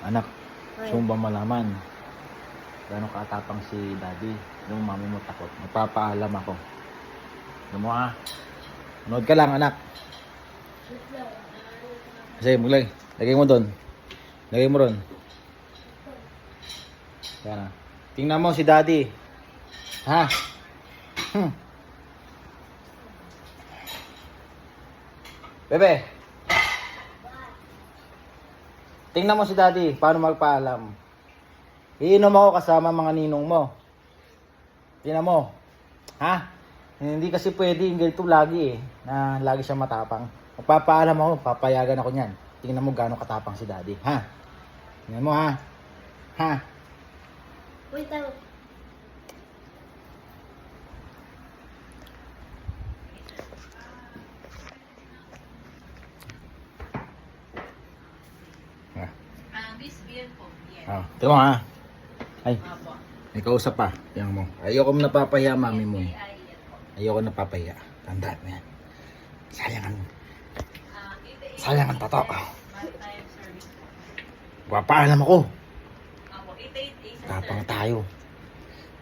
Anak, gusto mo ba malaman gano'ng katapang si daddy? Yung mami mo takot. Magpapaalam ako. Alam mo ha? Manood ka lang, anak. Kasi maglagay. Lagay mo doon. Lagay mo ron. Yan na. Tingnan mo si daddy. Ha? Bebe. Tingnan mo si daddy. Paano magpaalam? Iinom ako kasama mga ninong mo. Tingnan mo. Ha? Hindi kasi pwede yung ganito lagi eh. Na lagi siyang matapang. Magpapaalam ako. Papayagan ako niyan. Tingnan mo gaano katapang si daddy. Ha? Tingnan mo ha. Ha? Wait, tayo. Miss Bien po. Yes. Ah, ito mo ha. Ay, Apo. may kausap pa. Yan mo. Ayoko mo napapahiya, mami mo. Ayoko napapahiya. Tandaan mo yan. Sayangan. Sayangan pa to. Maritime service po. Papaalam ako. Apo, 888 Tapang tayo.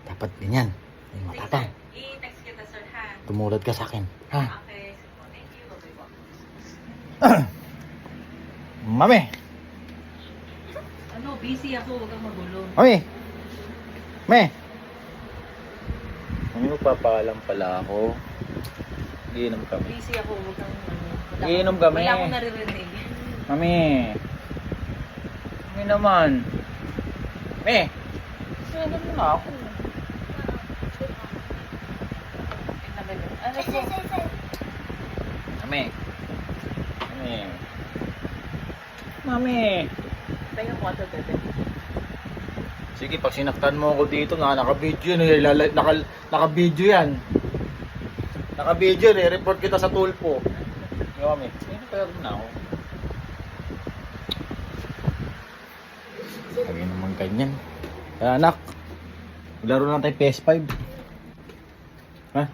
Dapat ganyan. May matapang. I-text kita sir ha. Tumulad ka sa akin. Ha? Okay. So, thank you. Bye po. Mami! Ano, busy ako. Huwag kang magulo. Mami! Me! Mami, magpapaalam pala ako. Iinom kami. Busy ako. Huwag kang Iinom kami. Wala akong naririnig. Mami! Mami naman. Me! Iinom mo na ako. Ano po? Mami! Mami! Mami! Tayo mo ito, bebe. Sige, pag sinaktan mo ako dito, naka-video yan. Naka-video yan. Naka-video, report kita sa tulpo. Yo, mami. Sino kaya rin na ako? Lagi naman ganyan. Kaya anak, laro na tayo PS5. Ha?